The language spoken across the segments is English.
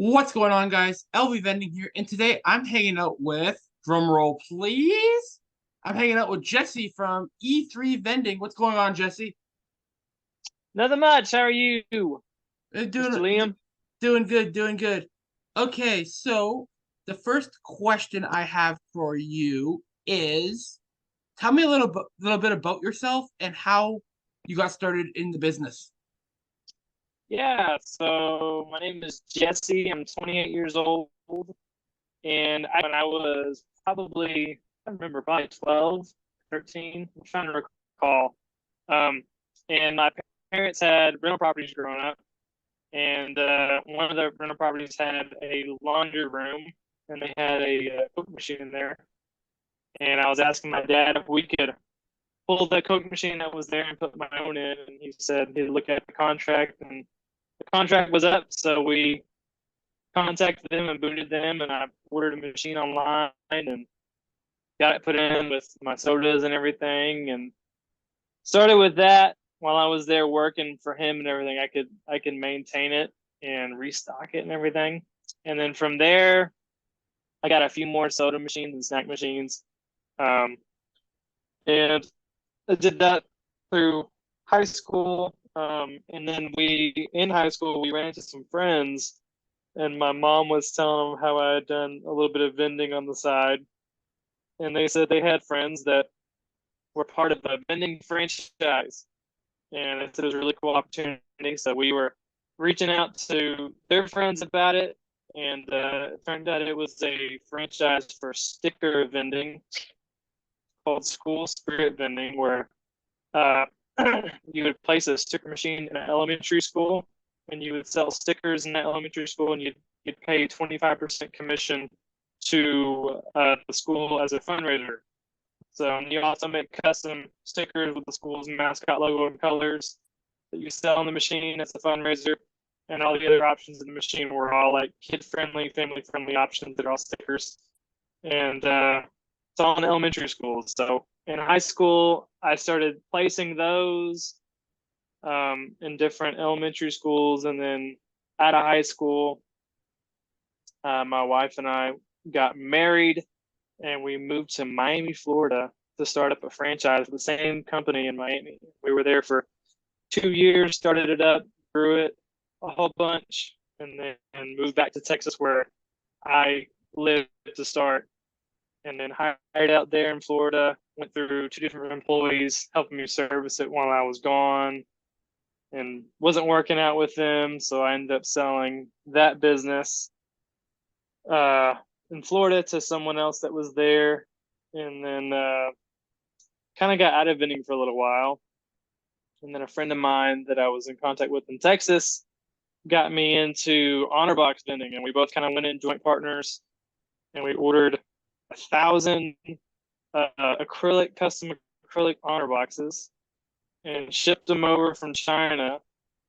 What's going on, guys? LV Vending here, and today I'm hanging out with, drum roll please, I'm hanging out with Jessie from E3 Vending. What's going on, Jessie? Nothing much. How are you, Mr. Doing Liam? doing good, doing good. Okay, so the first question I have for you is, tell me little bit about yourself and how you got started in the business. Yeah, so my name is Jesse. I'm 28 years old, and when I was I remember, probably 12, 13. I'm trying to recall. Um, and my parents had rental properties growing up, and one of the rental properties had a laundry room, and they had a Coke machine in there. And I was asking my dad if we could pull the Coke machine that was there and put my own in, and he said he'd look at the contract, and the contract was up, so we contacted them and booted them, and I ordered a machine online and got it put in with my sodas and everything, and started with that while I was there working for him and everything. I could maintain it and restock it and everything, and then from there I got a few more soda machines and snack machines, um, and I did that through high school. And then in high school, we ran into some friends, and my mom was telling them how I had done a little bit of vending on the side. And they said they had friends that were part of a vending franchise. And it said it was a really cool opportunity. So we were reaching out to their friends about it. And it turned out it was a franchise for sticker vending called School Spirit Vending, where uh, you would place a sticker machine in an elementary school, and you would sell stickers in that elementary school, and you'd pay 25% commission to the school as a fundraiser. So you also make custom stickers with the school's mascot logo and colors that you sell on the machine as a fundraiser. And all the other options in the machine were all like kid friendly, family friendly options that are all stickers. And it's all in elementary schools. So in high school, I started placing those in different elementary schools. And then out of high school, my wife and I got married, and we moved to Miami, Florida to start up a franchise with the same company in Miami. We were there for 2 years, started it up, grew it a whole bunch, and then moved back to Texas where I lived to start, and then hired out there in Florida. Went through two different employees helping me service it while I was gone, and wasn't working out with them, so I ended up selling that business uh, in Florida to someone else that was there, and then kind of got out of vending for a little while. And then a friend of mine that I was in contact with in Texas got me into honor box vending, and we both kind of went in joint partners, and we ordered 1,000 custom acrylic honor boxes, and shipped them over from China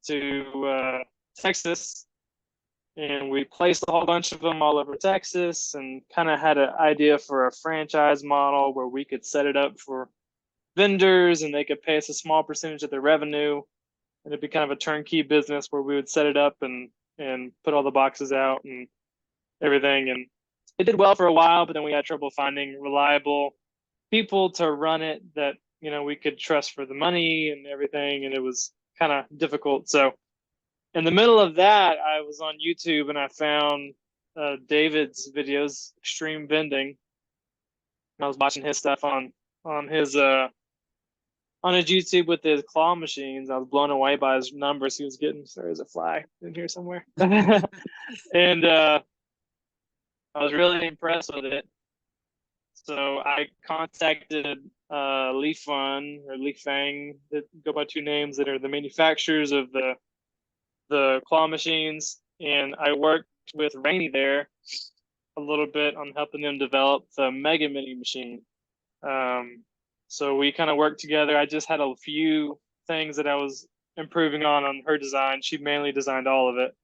to Texas. And we placed a whole bunch of them all over Texas, and kind of had an idea for a franchise model where we could set it up for vendors and they could pay us a small percentage of their revenue. And it'd be kind of a turnkey business where we would set it up and put all the boxes out and everything. And it did well for a while, but then we had trouble finding reliable people to run it that we could trust for the money and everything, and it was kind of difficult. So in the middle of that, I was on YouTube and I found David's videos, Extreme Vending. I was watching his stuff on his YouTube with his claw machines. I was blown away by his numbers he was getting. Sorry, there's a fly in here somewhere. And I was really impressed with it. So I contacted Leaf Fun or Leaf Fang, that go by two names, that are the manufacturers of the claw machines, and I worked with Rainey there a little bit on helping them develop the Mega Mini machine. So we kind of worked together. I just had a few things that I was improving on her design. She mainly designed all of it.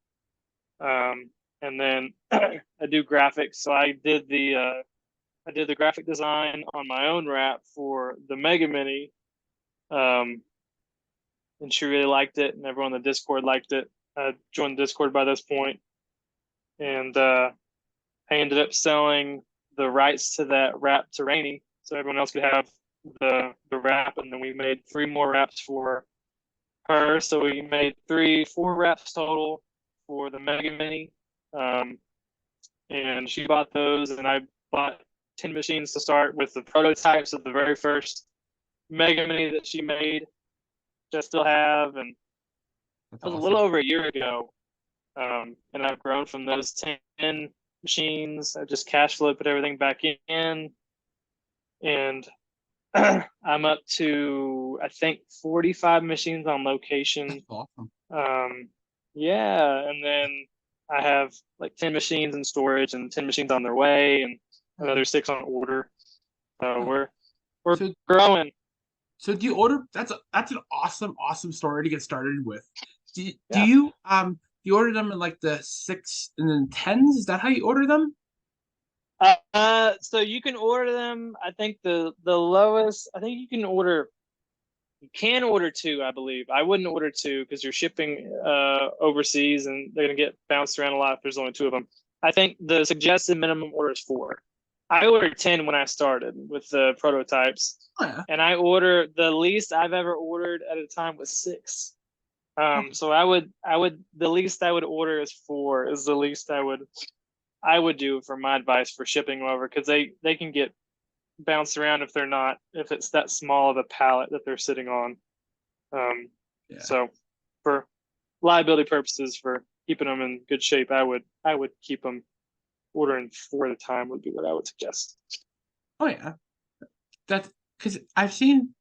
And then I do graphics, so I did the graphic design on my own wrap for the Mega Mini. And she really liked it, and everyone on the Discord liked it. I joined the Discord by this point, and I ended up selling the rights to that wrap to Rainy, so everyone else could have the wrap, and then we made 3 more wraps for her. So we made 4 wraps total for the Mega Mini, and she bought those, and I bought 10 machines to start with the prototypes of the very first Mega Mini that she made, which I still have, and That's it was a little awesome. over a year ago. And I've grown from those 10 machines. I just cash flow, put everything back in, and I'm up to, I think, 45 machines on That's location. awesome. Um, yeah, and then I have like 10 machines in storage and 10 machines on their way, and Yeah. another 6 on order. So Oh. we're So growing. so do you order? That's an awesome story to get started with. Do Yeah. you you order them in like the six and then tens? Is that how you order them? So you can order them. I think the lowest. I think you can order. You can order 2, I believe. I wouldn't order 2 because you're shipping overseas and they're gonna get bounced around a lot if there's only 2 of them. I think the suggested minimum order is 4. I ordered 10 when I started with the prototypes, Oh yeah. and I ordered the least I've ever ordered at a time was 6. Okay. So the least I would order is 4 is the least I would do for my advice for shipping them over, because they can get bounced around if it's that small of a pallet that they're sitting on. Yeah. So for liability purposes, for keeping them in good shape, I would keep them ordering 4 at a time would be what I would suggest. Oh yeah. That's because I've seen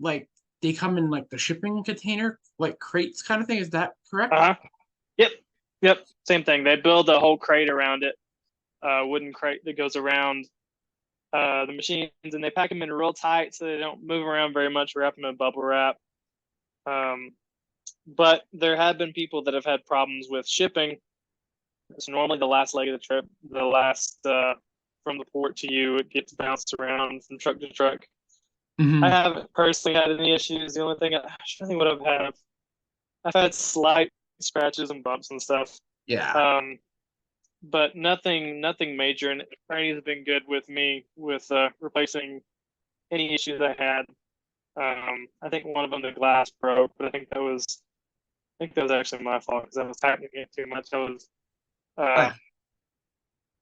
like they come in like the shipping container like crates kind of thing. Is that correct? Uh huh. Yep. Yep. Same thing. They build a whole crate around it, wooden crate that goes around the machines, and they pack them in real tight so they don't move around very much. Wrap them in bubble wrap. Um, but there have been people that have had problems with shipping. It's normally the last leg of the trip, the last from the port to you. It gets bounced around from truck to truck. I Hmm. haven't personally had any issues. The only thing I should think what I've had slight scratches and bumps and stuff. Yeah. Um, but nothing major. And Ernie's been good with me with replacing any issues I had. I think one of them, the glass broke, but I think that was actually my fault because I was tightening it too much. I was Oh uh, yeah.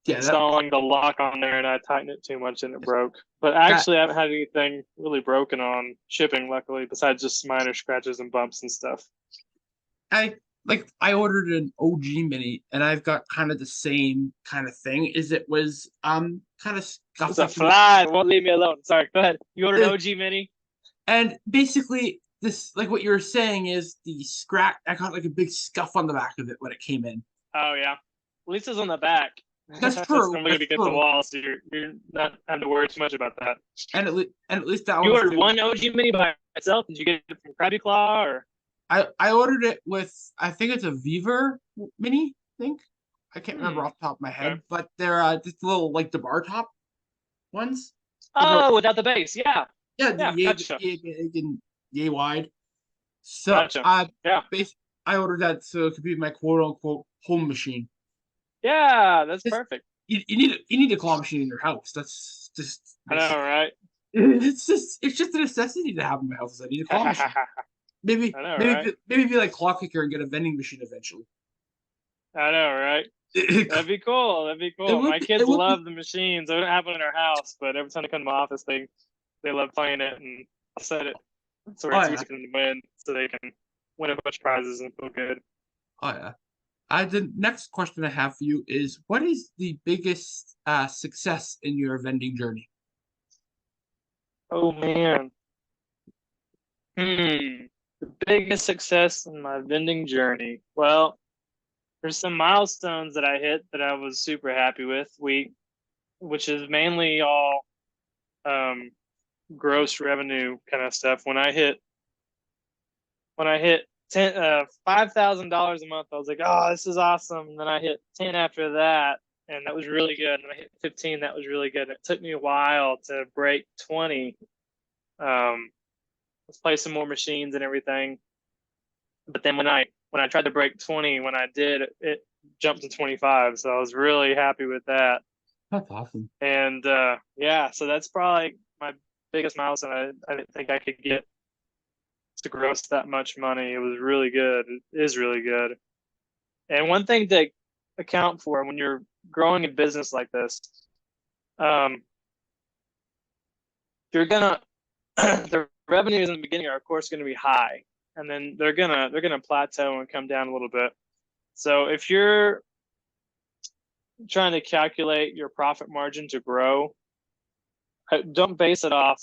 Yeah. installing the lock on there and I tightened it too much and it broke. But That actually, I haven't had anything really broken on shipping, luckily, besides just minor scratches and bumps and stuff. I ordered an OG mini and I've got kind of the same kind of thing. Is it was kind of It's scuffed a up in fly. It won't leave me alone. Sorry. Go ahead. You ordered an the OG Mini? and basically this like what you were saying is the scratch. I got like a big scuff on the back of it when it came in. Oh yeah. At least it's on the back. That's That's true. normally gonna That's be against the true. wall, so you're not having to worry too much about that. And at least that You one's ordered new. one OG Mini by itself. Did you get it from Krabby Claw or? I ordered it with I think it's a Viver mini. I think I can't remember Hmm. off the top of my Okay. head, but they're just little like the bar top ones. They're Oh, without the base. Yeah. yeah, the Yeah. Gotcha. yay big and yay wide. So Gotcha. Yeah. I ordered that so it could be my quote unquote home machine. Yeah. That's Just perfect. you need a claw machine in your house. That's just I know, basically right? it's just a necessity to have in my house. I need a claw machine. I know, right? Maybe be like claw kicker and get a vending machine eventually. I know, right? It, That'd be cool. That'd be it cool. would My be it kids would be love the machines. They don't have one in our house, but every time they come to my office, they love playing it, and I'll set it so oh it's yeah easy for them to win, so they can win a bunch of prizes and feel good. oh yeah. The next question I have for you is what is the biggest success in your vending journey? Oh man, the biggest success in my vending journey. Well, there's some milestones that I hit that I was super happy with. Which is mainly all um, gross revenue kind of stuff. When I hit $5,000 a month, I was like, oh, this is awesome. And then I hit 10 after that, and that was really good. And I hit 15, that was really good. And it took me a while to break 20. Let's play some more machines and everything. But then when I tried to break 20, when I did, jumped to 25. So I was really happy with that. That's awesome. And yeah, so that's probably my biggest milestone. I didn't think I could get to gross that much money. It was really good. It is really good. And one thing to account for when you're growing a business like this, um, you're gonna the revenues in the beginning are of course going to be high, and then they're gonna plateau and come down a little bit. So if you're trying to calculate your profit margin to grow, don't base it off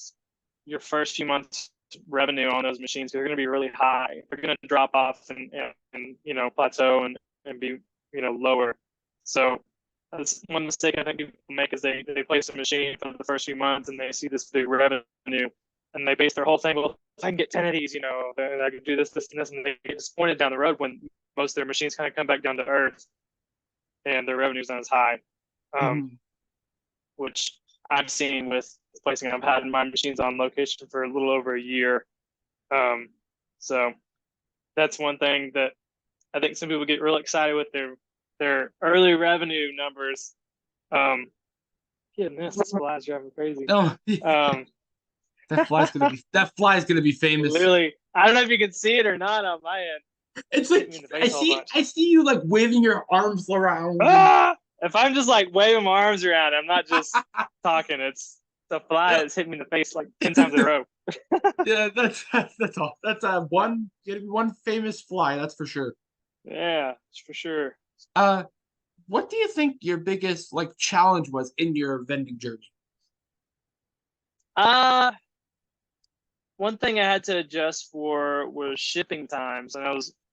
your first few months revenue on those machines because they're going to be really high. They're going to drop off and plateau and be lower. So that's one mistake I think people make is they place a machine for the first few months and they see this big revenue and they base their whole thing, well, if I can get 10 of these, then I can do this, this, and this, and they get disappointed down the road when most of their machines kind of come back down to earth and their revenue's not as high, which I've seen with placing. I've had my machines on location for a little over a year. So that's one thing that I think some people get real excited with their early revenue numbers. Goodness, this fly's driving crazy. Oh, that fly's gonna be famous. Literally, I don't know if you can see it or not on my end. It's like I see you like waving your arms around. Ah! If I'm just like waving my arms around, I'm not just talking. It's the fly that's hit me in the face like 10 times in a row. Yeah, that's all. That's one famous fly, that's for sure. Yeah, for sure. What do you think your biggest like challenge was in your vending journey? One thing I had to adjust for was shipping times, and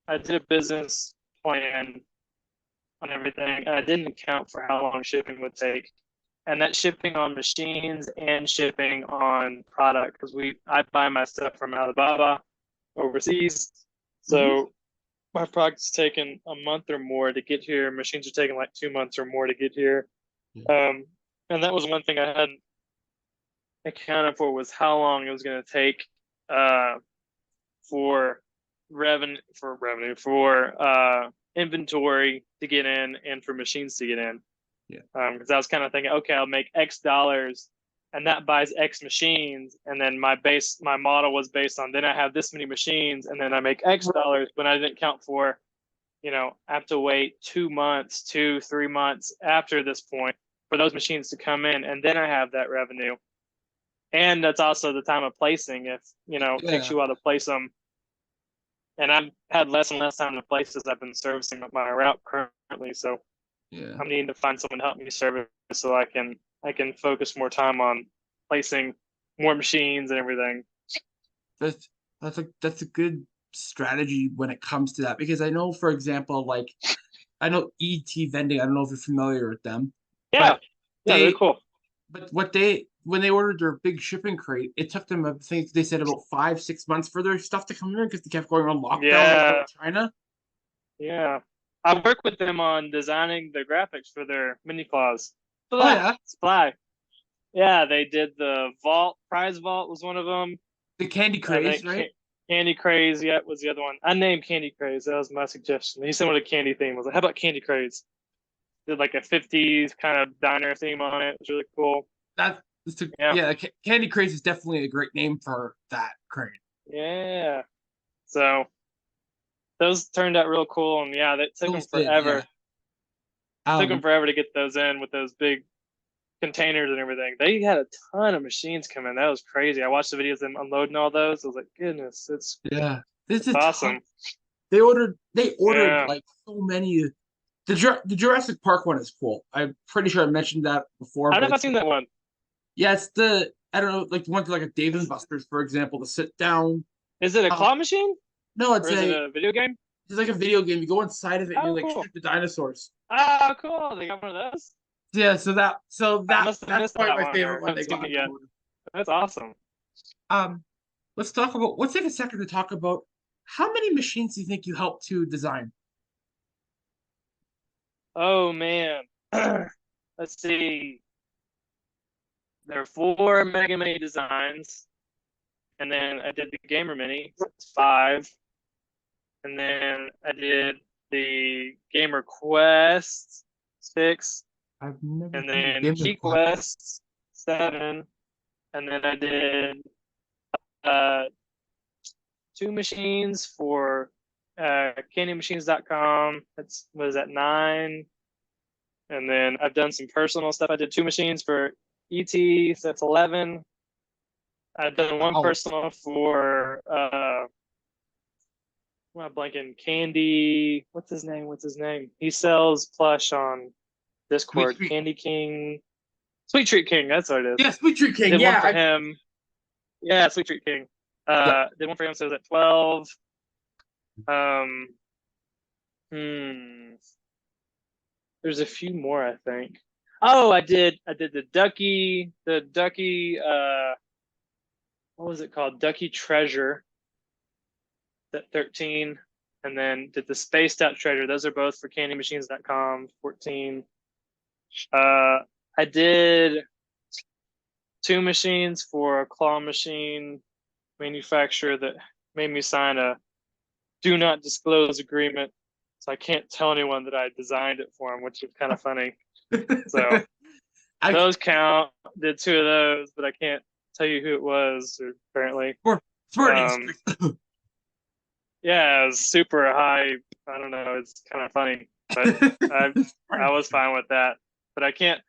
I did a business plan on everything, and I didn't account for how long shipping would take, and that's shipping on machines and shipping on product because I buy my stuff from Alibaba overseas, so my product's taking a month or more to get here. Machines are taking like 2 months or more to get here, and that was one thing I hadn't accounted for was how long it was going to take for inventory to get in and for machines to get in. Yeah. Because I was kind of thinking, okay, I'll make X dollars, and that buys X machines, and then my model was based on then I have this many machines, and then I make X dollars, but I didn't count for, I have to wait 2 months, 3 months after this point for those machines to come in, and then I have that revenue. And that's also the time of placing. If it takes you a while to place them, and I've had less and less time to place as I've been servicing my route currently. So I'm needing to find someone to help me service so I can focus more time on placing more machines and everything. That's a good strategy when it comes to that because I know, for example, like I know ET Vending. I don't know if you're familiar with them. Yeah, they're cool. But when they ordered their big shipping crate, it took them, I think they said about 5-6 months for their stuff to come in because they kept going on lockdown in China. Yeah. I work with them on designing the graphics for their mini claws. Oh, yeah? Supply. Yeah, they did the vault. Prize Vault was one of them. The Candy Craze, right? Candy Craze, yeah, was the other one. I named Candy Craze. That was my suggestion. He said what a candy theme. I was like, how about Candy Craze? Did like a 50s kind of diner theme on it. It was really cool. Candy Craze is definitely a great name for that crate. Yeah. So those turned out real cool, and yeah, that took them forever. Took them forever to get those in with those big containers and everything. They had a ton of machines come in. That was crazy. I watched the videos of them unloading all those. I was like, goodness, this is awesome. They ordered like so many. The Jurassic Park one is cool. I'm pretty sure I mentioned that before. I've never seen that one. Yeah, it's I don't know, like the one to like a Dave and Buster's, for example, to sit down. Is it a claw machine? No, it's it a video game? It's like a video game. You go inside of it and you like shoot the dinosaurs. Oh, cool. They got one of those? Yeah, that's probably my favorite one they got. That's awesome. Let's take a second to talk about how many machines do you think you helped to design? Oh man. Let's see. There are 4 Mega Mini designs. And then I did the Gamer Mini, so it's 5. And then I did the Gamer Quest 6, I've never and heard of then Game Key Quest. Quest 7, and then I did uh, 2 machines for candymachines.com. That's what is that 9? And then I've done some personal stuff. I did 2 machines for ET, so that's 11. I've done one Oh, personal for I'm blanking, Candy. What's his name? What's his name? He sells plush on Sweet Discord. Treat. Candy King, Sweet Treat King. That's what it is. Yeah, Sweet Treat I King. did one Yeah, for him. Yeah, Sweet Treat King. yeah. Did one for him, so it was at 12. Um, hmm. There's a few more, I think. Oh, I did the Ducky, what was it called? Ducky Treasure at 13. And then did the Spaced Out Treasure. Those are both for candymachines.com, 14. I did 2 machines for a claw machine manufacturer that made me sign a do not disclose agreement. So I can't tell anyone that I designed it for him, which is kind of funny. So I those count. Did 2 of those, but I can't tell you who it was, apparently. for an Um, yeah, it was super high. I don't know. It's kind of funny, but I was fine with that. But I can't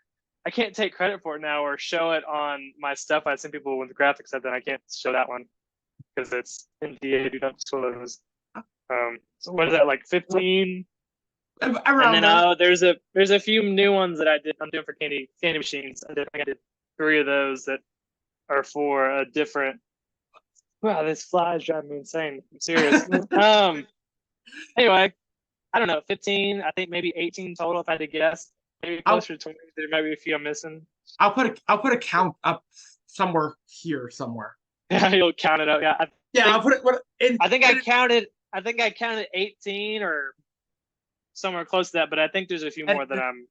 take credit for it now or show it on my stuff. I send people with graphics that then I can't show that one because it's NDA. Do not disclose. So what is that, like 15? And around then there. there's a few new ones that I'm doing for candy machines. I think I did 3 of those that are for a different. Wow, this fly is driving me insane. I'm serious. Anyway, I don't know, 15. I think maybe 18 total if I had to guess. Maybe I'll closer to 20. There might be a few I'm missing. I'll put a count up somewhere here somewhere. Yeah, you'll count it up. Yeah, Yeah, I'll think put it what in. I think I counted. I think I counted 18 or somewhere close to that, but I think there's a few more that I'm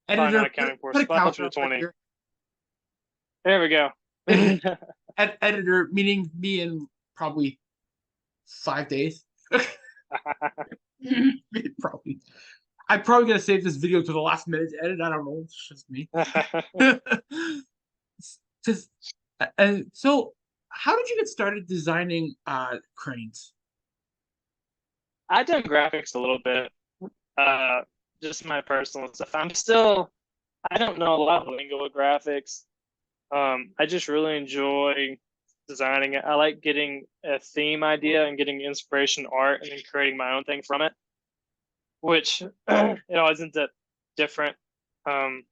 probably Editor, not accounting for. put So a probably counter closer to up right 20. here. There we go. Editor, meaning me in probably 5 days. Probably. I'm probably gonna save this video to the last minute to edit. I don't know. It's just me. Just and so, how did you get started designing cranes? I've done graphics a little bit, uh, just my personal stuff. I don't know a lot of lingo of graphics. I just really enjoy designing it. I like getting a theme idea and getting inspiration art and then creating my own thing from it, which it always ends up different. Um,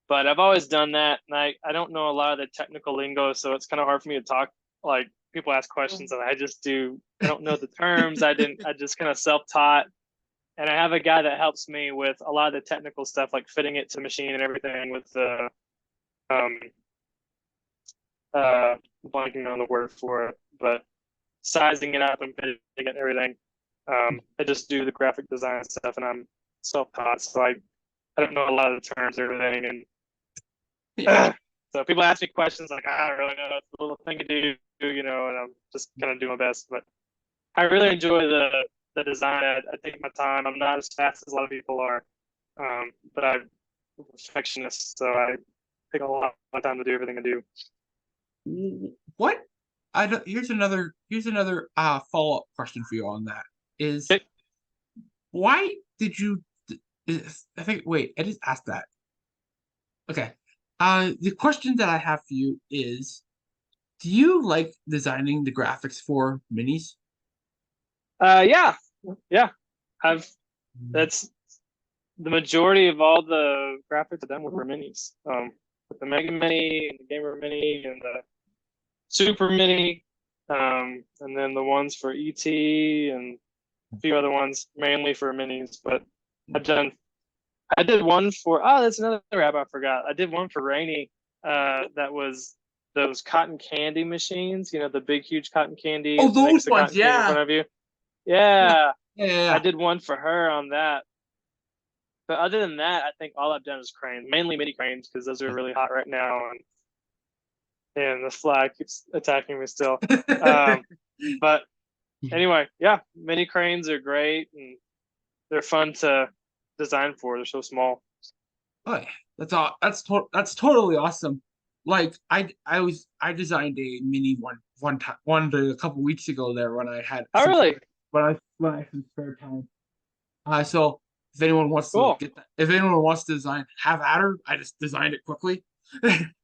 but I've always done that, and I don't know a lot of the technical lingo, so it's kind of hard for me to talk. Like people ask questions, and I don't know the terms. I just kind of self-taught, and I have a guy that helps me with a lot of the technical stuff, like fitting it to machine and everything with the um blanking on the word for it, but sizing it up and fitting it and everything. I just do the graphic design stuff, and I'm self-taught, so I don't know a lot of the terms or anything. Yeah. And so people ask me questions like, I don't really know. It's a little thing to do, and I'm just kind of doing my best. But I really enjoy the design. I take my time. I'm not as fast as a lot of people are, but I'm a perfectionist, so I take a lot of time to do everything I do. What? I don't, here's another follow-up question for you on that. Is Okay. why did you I think wait, I just asked that. Okay. The question that I have for you is, do you like designing the graphics for minis? Yeah, yeah. I've That's the majority of all the graphics I've done were for minis. With the Mega Mini and the Gamer Mini and the Super Mini, and then the ones for ET and a few other ones, mainly for minis. But I've done, I did one for, that's another app I forgot. I did one for Rainy, that was those cotton candy machines, the big, huge cotton candy, Oh, those makes the ones, cotton candy in yeah. front of you. Yeah. Yeah, Yeah, I yeah, did one for her on that. But other than that, I think all I've done is cranes, mainly mini cranes, because those are really hot right now, and the flag keeps attacking me still. yeah. But Anyway, yeah, mini cranes are great and they're fun to design for. They're so small. Oh yeah, that's totally awesome. Like I designed a mini one a couple weeks ago there when I had Oh, some really? when I had some spare time. So if anyone wants to Cool. get that, if anyone wants to design have at her, I just designed it quickly.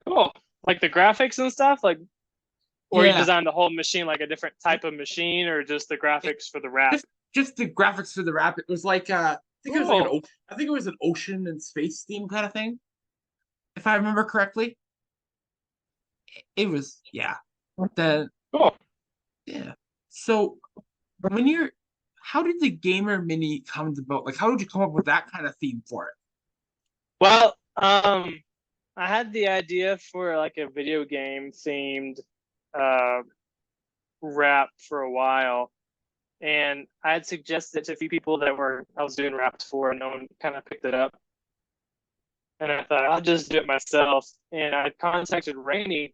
Cool. Like the graphics and stuff, like, or you Yeah, designed the whole machine, like a different type of machine, or just the it, graphics for the wrap. just the graphics for the wrap. It was like Cool. I think it was an ocean and space theme kind of thing, if I remember correctly. It was yeah. The Cool. yeah. So when you're how did the gamer mini come about? Like how did you come up with that kind of theme for it? Well, I had the idea for like a video game themed uh wrap for a while, and I had suggested it to a few people that were I was doing wraps for, and no one kind of picked it up. And I thought I'll just do it myself. And I contacted Rainey,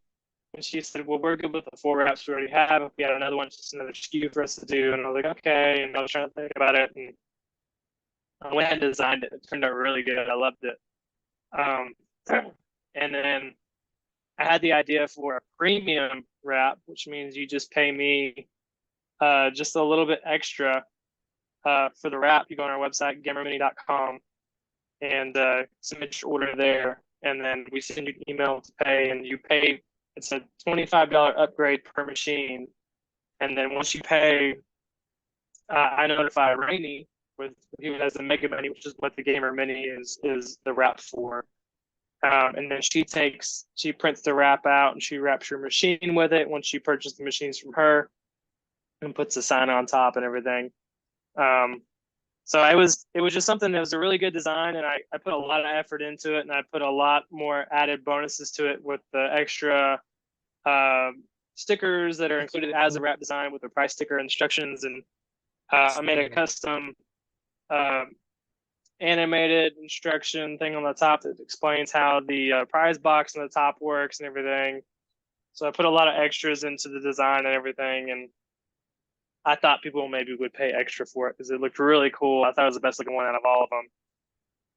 and she said, "Well, we're good with the four wraps we already have. If we had another one, it's just another SKU for us to do." And I was like, "Okay." And I was trying to think about it, and I went and designed it. It turned out really good. I loved it. Um, and then I had the idea for a premium wrap, which means you just pay me just a little bit extra for the wrap. You go on our website, gamermini.com, and submit your order there. And then we send you an email to pay, and you pay. It's a $25 upgrade per machine. And then once you pay, I notify Rainey with who has the Mega Mini, which is what the Gamer Mini is the wrap for. And then she prints the wrap out and she wraps your machine with it once you purchase the machines from her and puts the sign on top and everything. Um, so it was just something that was a really good design, and I put a lot of effort into it, and I put a lot more added bonuses to it with the extra uh, stickers that are included as a wrap design with the price sticker instructions, and I made a custom uh, animated instruction thing on the top that explains how the prize box on the top works and everything. So I put a lot of extras into the design and everything, and I thought people maybe would pay extra for it because it looked really cool. I thought it was the best looking one out of all of them.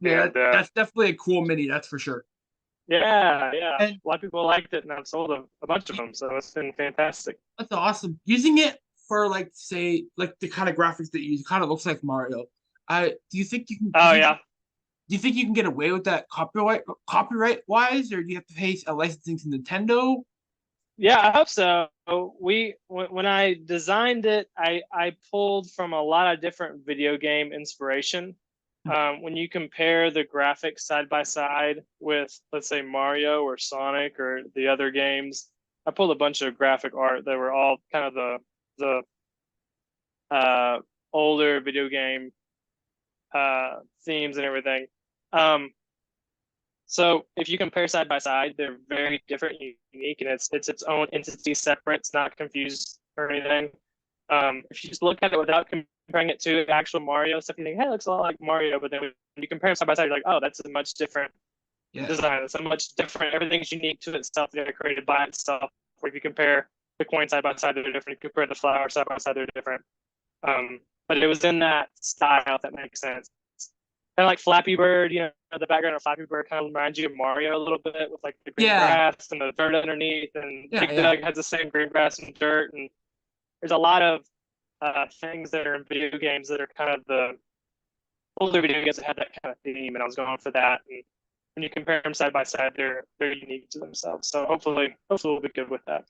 Yeah, And that's definitely a cool mini, that's for sure. yeah, yeah, And a lot of people liked it, and I've sold a bunch of them, so it's been fantastic. that's awesome. Using it for like say like the kind of graphics that you use, it kind of looks like Mario. Do you think Oh yeah, do you think you can get away with that copyright wise, or do you have to pay a licensing to Nintendo? yeah, I hope so. When I designed it, I pulled from a lot of different video game inspiration. When you compare the graphics side by side with, let's say, Mario or Sonic or the other games, I pulled a bunch of graphic art that were all kind of the older video game themes and everything. Um, so if you compare side by side, they're very different, unique, and it's its own entity, separate. It's not confused or anything. If you just look at it without comparing it to actual Mario stuff, you think, hey, it looks a lot like Mario. But then when you compare them side by side, you're like, oh, that's a much different Yeah. design. It's a much different. Everything's unique to itself. They're created by itself. Or if you compare the coin side by side, they're different. You compare the flower side by side, they're different. But it was in that style, if that makes sense. Kind of like Flappy Bird, you know, the background of Flappy Bird kind of reminds you of Mario a little bit with like the green Yeah. grass and the dirt underneath. And Yeah. Big Yeah. Doug has the same green grass and dirt. And there's a lot of things that are in video games that are kind of the older video games that had that kind of theme. And I was going for that. And when you compare them side by side, they're very unique to themselves. So hopefully we'll be good with that.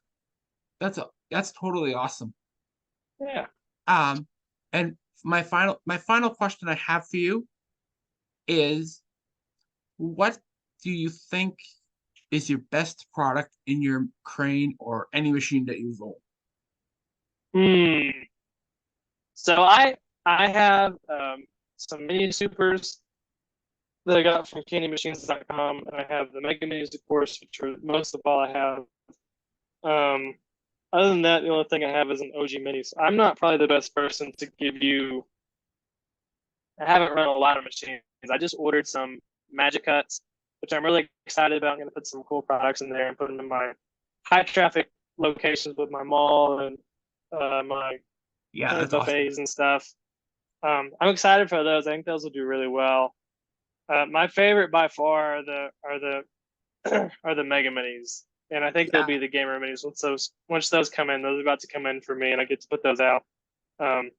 That's totally awesome. Yeah. Um, and my final question I have for you is, what do you think is your best product in your crane or any machine that you've owned? Hmm. So I have some mini supers that I got from candymachines.com, and I have the Mega Minis, of course, which are most of all I have. Um, Other than that, the only thing I have is an OG Mini. So I'm not probably the best person to give you. I haven't run a lot of machines. I just ordered some Magic Cuts, which I'm really excited about. I'm going to put some cool products in there and put them in my high traffic locations with my mall and my Yeah, and with that's awesome. buffets and stuff. I'm excited for those. I think those will do really well. My favorite by far are the Mega Minis, and I think they'll Yeah, be the Gamer Minis once those come in. Those are about to come in for me, and I get to put those out. Um,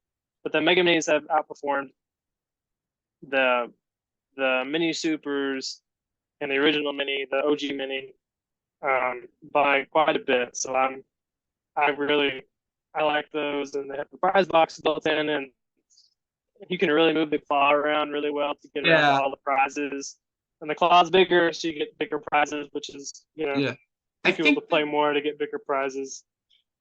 but the Mega Minis have outperformed the Mini Supers and the original Mini, the OG Mini, by quite a bit. So I really I like those, and they have the prize box built in, and you can really move the claw around really well to get around to yeah, all the prizes. And the claw's bigger, so you get bigger prizes, which is yeah. I get people to think play more to get bigger prizes.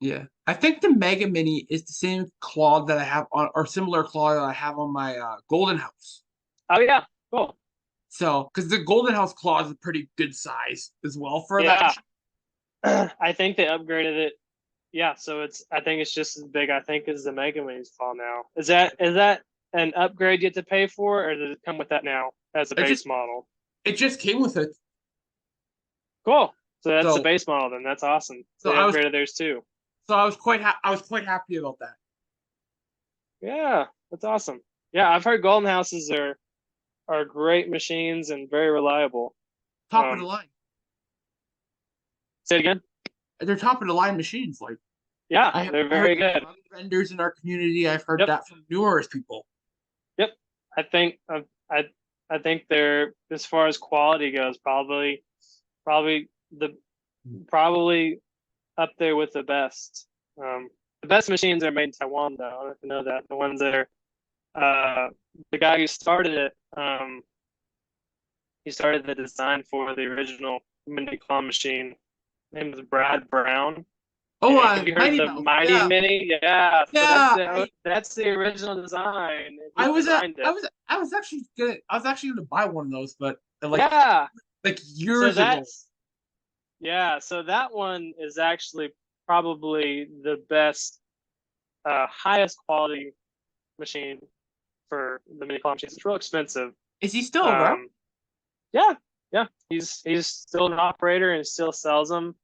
yeah, I think the Mega Mini is the same claw that I have on, or similar claw that I have on my Golden House. Oh yeah, cool. So, because the Golden House claw is a pretty good size as well for that Yeah, machine. I think they upgraded it. Yeah, so I think it's just as big. I think as the Mega Man's claw now. Is that an upgrade you have to pay for, or does it come with that now as a It just base model? it just came with it. Cool. So that's the So base model then. That's awesome. So so they I was upgraded theirs too. so I was quite happy about that. Yeah, that's awesome. Yeah, I've heard Golden Houses are great machines and very reliable. Top of the Um, line. Say it again. They're top of the line machines. Like Yeah, they're I heard very that good. from other vendors in our community. I've heard Yep, that from numerous people. yep. I think I I think they're as far as quality goes, probably the probably up there with the best. The best machines are made in Taiwan, though. I don't know if you know that. The ones that are the guy who started it. He started the design for the original mini claw machine. His name was Brad Brown. Oh, And have you heard of Mighty the Mouse. Mighty Yeah, Mini? Yeah, so yeah. that's the original design. He designed it. I was actually gonna buy one of those, but Yeah. like So years ago. that's yeah. So that one is actually probably the best, highest quality machine for the mini claw machines. It's real expensive. Is he still around? Um, yeah, yeah. He's still an operator and still sells them,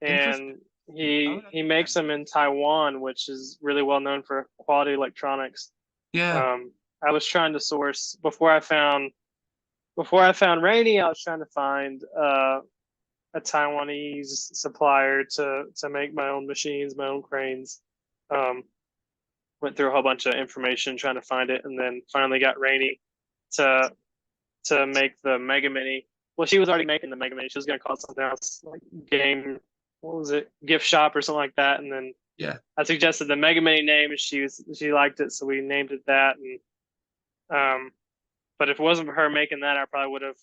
Interesting. and I would he have he to check makes it them out. in Taiwan, which is really well known for quality electronics. Yeah. Um, I was trying to source before I found Rainy. I was trying to find a Taiwanese supplier to make my own machines, my own cranes. Um, Went through a whole bunch of information trying to find it, and then finally got Rainy to make the Mega Mini. Well, she was already making the Mega Mini. She was going to call it something else, like game. What was it? Gift shop or something like that. And then Yeah. I suggested the Mega Mini name, and she liked it, so we named it that. And but if it wasn't for her making that, I probably would have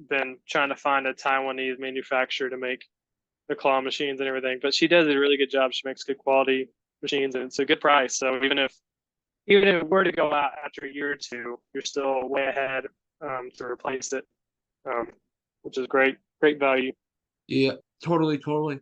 been trying to find a Taiwanese manufacturer to make the claw machines and everything. But she does a really good job. She makes good quality machines, and it's a good price. So even if it were to go out after a year or two, you're still way ahead, to replace it, um, which is great value. Yeah. Totally. Totally.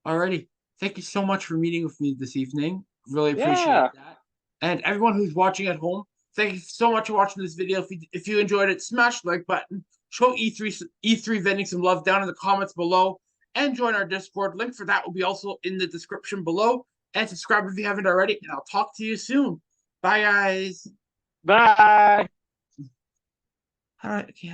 Alrighty. Thank you so much for meeting with me this evening. Really appreciate Yeah, that. And everyone who's watching at home, thank you so much for watching this video. If you enjoyed it, smash the like button. Show E3 vending some love down in the comments below, and join our Discord. Link for that will be also in the description below. And subscribe if you haven't already. And I'll talk to you soon. Bye, guys. bye. All right. Okay.